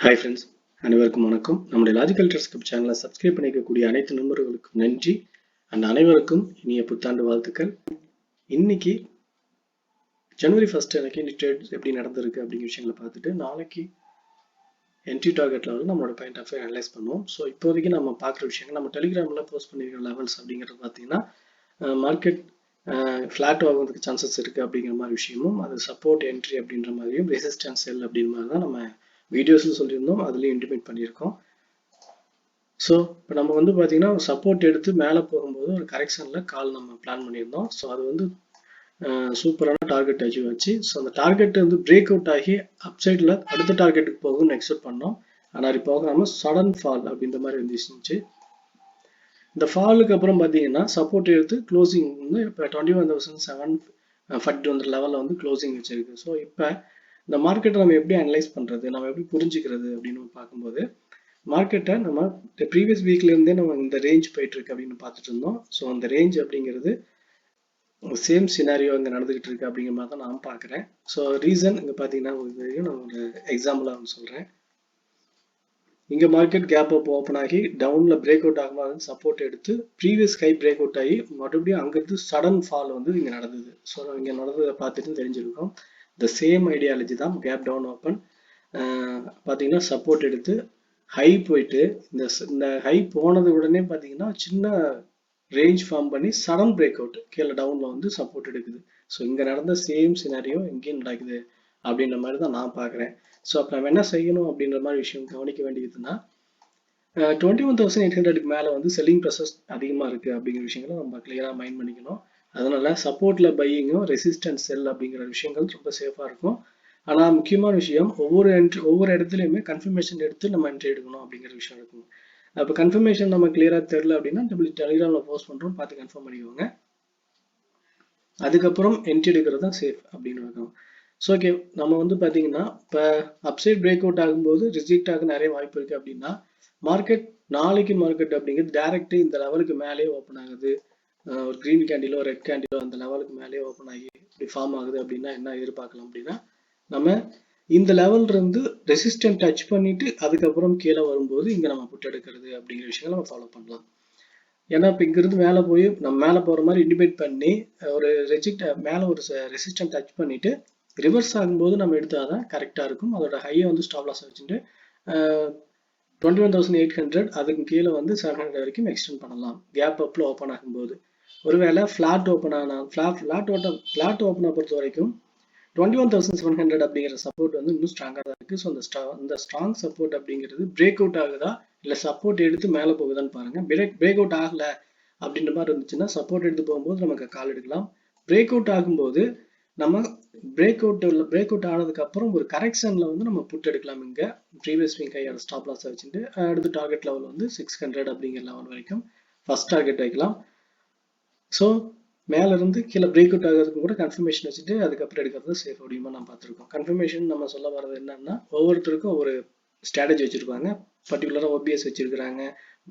Hi friends, அனைவருக்கும் வணக்கம். நம்முடைய லாஜிக்கல் ட்ரெஸ்கிரிப்ட் சேனலை சப்ஸ்கிரைப் பண்ணிக்கக்கூடிய அனைத்து நண்பர்களுக்கும் நன்றி அண்ட் அனைவருக்கும் இனிய புத்தாண்டு வாழ்த்துக்கள். இன்னைக்கு ஜனவரி 1 எனக்கு ட்ரேட் எப்படி நடந்திருக்கு அப்படிங்கிற விஷயங்களை பார்த்துட்டு நாளைக்கு என்ட்ரி டார்கெட் லெவலில் நம்மளோட பாயிண்ட் ஆஃப் வியூ அனலைஸ் பண்ணுவோம். ஸோ இப்போதைக்கு நம்ம பார்க்குற விஷயங்கள் நம்ம டெலிகிராமில் போஸ்ட் பண்ணியிருக்கிற லெவல்ஸ் அப்படிங்கிறது பார்த்தீங்கன்னா மார்க்கெட் ஃப்ளாட் ஆகிறதுக்கு சான்சஸ் இருக்குது அப்படிங்கிற மாதிரி விஷயமும், அது சப்போர்ட் என்ட்ரி அப்படின்ற மாதிரியும் ரெசிஸ்டன்ஸ் செல் அப்படின்ற மாதிரி தான் நம்ம வீடியோஸும் சொல்லியிருந்தோம், அதுலேயும் இன்டிமேட் பண்ணியிருக்கோம். ஸோ இப்போ நம்ம வந்து பார்த்தீங்கன்னா சப்போர்ட் எடுத்து மேலே போகும்போது ஒரு கரெக்ஷனில் கால் நம்ம பிளான் பண்ணியிருந்தோம். ஸோ அது வந்து சூப்பரான டார்கெட் அச்சீவ் ஆச்சு. ஸோ அந்த டார்கெட் வந்து பிரேக் அவுட் ஆகி அப்சைடில் அடுத்த டார்கெட்டுக்கு போகும்னு எக்ஸ்பெக்ட் பண்ணோம். ஆனால் இப்போ போகாமல் சடன் ஃபால் அப்படின்ற மாதிரி இருந்துச்சு. இந்த ஃபாலுக்கு அப்புறம் பார்த்தீங்கன்னா சப்போர்ட் எடுத்து க்ளோசிங் வந்து இப்போ 21,740 லெவலில் வந்து க்ளோசிங் வச்சிருக்கு. ஸோ இப்போ இந்த மார்க்கெட்டை நம்ம எப்படி அனலைஸ் பண்ணுறது, நம்ம எப்படி புரிஞ்சுக்கிறது அப்படின்னு பார்க்கும்போது மார்க்கெட்டை நம்ம ப்ரீவியஸ் வீக்லேருந்தே நம்ம இந்த ரேஞ்ச் போயிட்டுருக்கு அப்படின்னு பார்த்துட்டு இருந்தோம். ஸோ அந்த ரேஞ்ச் அப்படிங்கிறது சேம் சினாரியோ இங்கே நடந்துகிட்டு இருக்கு அப்படிங்கிற மாதிரி தான் நான் பார்க்குறேன். ஸோ ரீசன் இங்கே பார்த்தீங்கன்னா நான் ஒரு எக்ஸாம்பிளாக வந்து சொல்கிறேன். இங்கே மார்க்கெட் கேப் அப் ஓப்பன் ஆகி டவுனில் பிரேக் அவுட் ஆகும்போது சப்போர்ட் எடுத்து ப்ரீவியஸ் ஹை பிரேக் அவுட் ஆகி மறுபடியும் அங்கேருந்து சடன் ஃபால் வந்து இங்கே நடந்தது. ஸோ இங்கே நடந்ததை பார்த்துட்டு தெரிஞ்சிருக்கோம். இந்த சேம் ஐடியாலஜி தான் கேப் டவுன் ஓப்பன் பார்த்தீங்கன்னா சப்போர்ட் எடுத்து ஹை போயிட்டு இந்த ஹை போனது உடனே பார்த்தீங்கன்னா சின்ன ரேஞ்ச் ஃபார்ம் பண்ணி சடன் பிரேக் அவுட் கீழே டவுனில் வந்து சப்போர்ட் எடுக்குது. ஸோ இங்கே நடந்த சேம் சினாரியோ இங்கேயும் நடக்குது அப்படின்ற மாதிரி தான் நான் பார்க்குறேன். ஸோ அப்போ நம்ம என்ன செய்யணும் அப்படின்ற மாதிரி விஷயம் கவனிக்க வேண்டியதுன்னா 21,800க்கு மேலே வந்து செல்லிங் ப்ரெஷர்ஸ் அதிகமாக இருக்குது அப்படிங்கிற விஷயங்களை நம்ம கிளியராக மைண்ட் பண்ணிக்கணும். அதனால சப்போர்ட்டில் பையிங்கும் ரெசிஸ்டன்ஸ் செல் அப்படிங்கிற விஷயங்கள் ரொம்ப சேஃபாக இருக்கும். ஆனால் முக்கியமான விஷயம் ஒவ்வொரு இடத்துலையுமே கன்ஃபர்மேஷன் எடுத்து நம்ம என்ட்ரி எடுக்கணும் அப்படிங்கிற விஷயம் இருக்கும். அப்போ கன்ஃபர்மேஷன் நம்ம கிளியராக தெரில அப்படின்னா டெலிகிராமில் போஸ்ட் பண்ணுறோம், பார்த்து கன்ஃபார்ம் பண்ணிக்கோங்க. அதுக்கப்புறம் என்ட்ரி எடுக்கிறது தான் சேஃப் அப்படின்னு இருக்கும். ஸோ ஓகே, நம்ம வந்து பார்த்தீங்கன்னா இப்போ அப்சைட் பிரேக் அவுட் ஆகும்போது ரிஜெக்ட் ஆக நிறைய வாய்ப்பு இருக்குது அப்படின்னா நாளைக்கு மார்க்கெட் அப்படிங்கிறது டைரக்ட் இந்த லெவலுக்கு மேலே ஓப்பன் ஆகுது, ஒரு க்ரீன் கேண்டிலோ ரெட் கேண்டிலோ அந்த லெவலுக்கு மேலே ஓப்பன் ஆகி இப்படி ஃபார்ம் ஆகுது அப்படின்னா என்ன எதிர்பார்க்கலாம் அப்படின்னா நம்ம இந்த லெவல்ல இருந்து ரெசிஸ்டன்ட் டச் பண்ணிட்டு அதுக்கப்புறம் கீழே வரும்போது இங்கே நம்ம புட் எடுக்கிறது அப்படிங்கிற விஷயங்களை நம்ம ஃபாலோ பண்ணலாம். ஏன்னா இப்போ இங்கிருந்து மேலே போய் நம்ம மேலே போகிற மாதிரி இண்டிபேட் பண்ணி ஒரு மேலே ஒரு ரெசிஸ்டன்ட் டச் பண்ணிட்டு ரிவர்ஸ் ஆகும்போது நம்ம எடுத்தால் தான் கரெக்டாக இருக்கும். அதோட ஹையை வந்து ஸ்டாப் லாஸ் வச்சுட்டு 21,800 அதுக்கு கீழே வந்து 700 வரைக்கும் எக்ஸ்டெண்ட் பண்ணலாம் கேப் அப்பில் ஓப்பன் ஆகும்போது. ஒருவேளை ஃப்ளாட் ஓப்பன் ஆனால் ஃப்ளாட் ஓப்பனை பொறுத்த வரைக்கும் 21,700 அப்படிங்கிற சப்போர்ட் வந்து இன்னும் ஸ்ட்ராங்காக தான் இருக்குது. ஸோ இந்த ஸ்ட்ராங் சப்போர்ட் அப்படிங்கிறது பிரேக் அவுட் ஆகுதா இல்லை சப்போர்ட் எடுத்து மேலே போகுதான்னு பாருங்கள். பிரேக் அவுட் ஆகலை அப்படின்ற மாதிரி இருந்துச்சுன்னா சப்போர்ட் எடுத்து போகும்போது நமக்கு கால் எடுக்கலாம். பிரேக் அவுட் ஆகும்போது நம்ம பிரேக் அவுட் ஆனதுக்கு அப்புறம் ஒரு கரெக்ஷன்ல வந்து நம்ம புட் எடுக்கலாம். இங்க previous week high stop loss வச்சுட்டு அடுத்த டார்கெட் லெவல் வந்து 600 அப்படிங்கிற லெவல் வரைக்கும் ஃபர்ஸ்ட் டார்கெட் வைக்கலாம். ஸோ மேல இருந்து கீழே பிரேக் அவுட் ஆகிறதுக்கு கூட கன்ஃபர்மேஷன் வச்சுட்டு அதுக்கப்புறம் எடுக்கிறது சேஃப் அப்படிமா நம்ம பார்த்துருக்கோம். கன்ஃபர்மேஷன் நம்ம சொல்ல வர்றது என்னன்னா ஒவ்வொருத்தருக்கும் ஒரு ஸ்ட்ராட்டஜி வச்சிருப்பாங்க. பர்டிகுலராக ஓபிஎஸ் வச்சிருக்காங்க,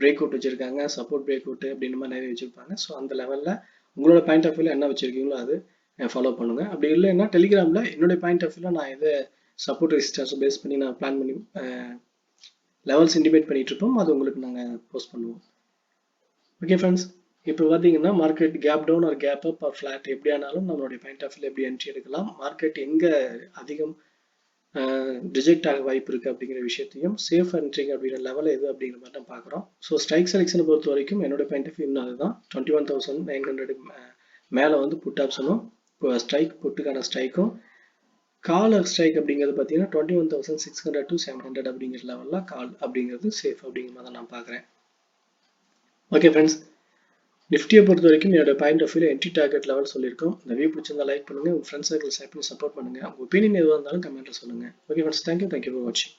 பிரேக் அவுட் வச்சிருக்காங்க, சப்போர்ட் பிரேக் அவுட் அப்படின்ற மாதிரி நிறைய வச்சிருப்பாங்க. ஸோ அந்த லெவலில் உங்களோட பாயிண்ட் ஆஃப் வியூவில் என்ன வச்சிருக்கீங்களோ அது ஃபாலோ பண்ணுங்க. அப்படி இல்லைன்னா டெலிகிராமில் என்னுடைய பாயிண்ட் ஆஃப் வியூவில் நான் எதை சப்போர்ட் ரெசிஸ்டன்ஸ் பேஸ் பண்ணி நான் பிளான் பண்ணி லெவல்ஸ் இண்டிமேட் பண்ணிட்டு இருப்போம், அது உங்களுக்கு நாங்கள் போஸ்ட் பண்ணுவோம். ஓகே ஃப்ரெண்ட்ஸ், இப்போ பார்த்தீங்கன்னா மார்க்கெட் கேப் டவுன் ஒரு கேப் அப் ஒரு ஃப்ளாட் எப்படி ஆனாலும் நம்மளுடைய பாயிண்ட் ஆஃப் வியூவில் எப்படி என்ட்ரி எடுக்கலாம், மார்க்கெட் எங்கே அதிகம் ரிஜெக்ட் ஆக வாய்ப்பு இருக்குது அப்படிங்கிற விஷயத்தையும் சேஃப் என்ட்ரிங் அப்படிங்கிற லெவல் எது அப்படிங்கிற மாதிரி நம்ம பார்க்குறோம். ஸோ ஸ்ட்ரைக் செலெக்ஷனை பொறுத்த வரைக்கும் என்னோட பாயிண்ட் ஆஃப் வியூ அதுதான் 21,900 மேலே வந்து புட் ஆப்ஷனும் இப்போ ஸ்ட்ரைக் புட்டுக்கான ஸ்ட்ரைக்கும் கால் ஸ்ட்ரைக் அப்படிங்கிறது பார்த்தீங்கன்னா 21,600 to 700 அப்படிங்கிற லெவலில் கால் அப்படிங்கிறது சேஃப் அப்படிங்கிற மாதிரி தான் நான் பார்க்குறேன். ஓகே ஃப்ரெண்ட்ஸ், நிஃப்டியை பொறுத்த வரைக்கும் என்னோட பாயிண்ட் ஆஃப் வியூவில் என்ட்ரி டார்கெட் லெவல் சொல்லியிருக்கோம். இந்த வீடியோ பிடிச்சிருந்தா லைக் பண்ணுங்கள், உங்கள் ஃப்ரெண்ட்ஸ் சர்க்கிள் ஷேர் பண்ணி சப்போர்ட் பண்ணுங்கள். உங்கள் ஒப்பீனியன் எதுவாக இருந்தாலும் கமெண்ட்டில் சொல்லுங்கள். ஓகே ஃப்ரெண்ட்ஸ், தேங்க்யூ ஃபார் வாட்சிங்.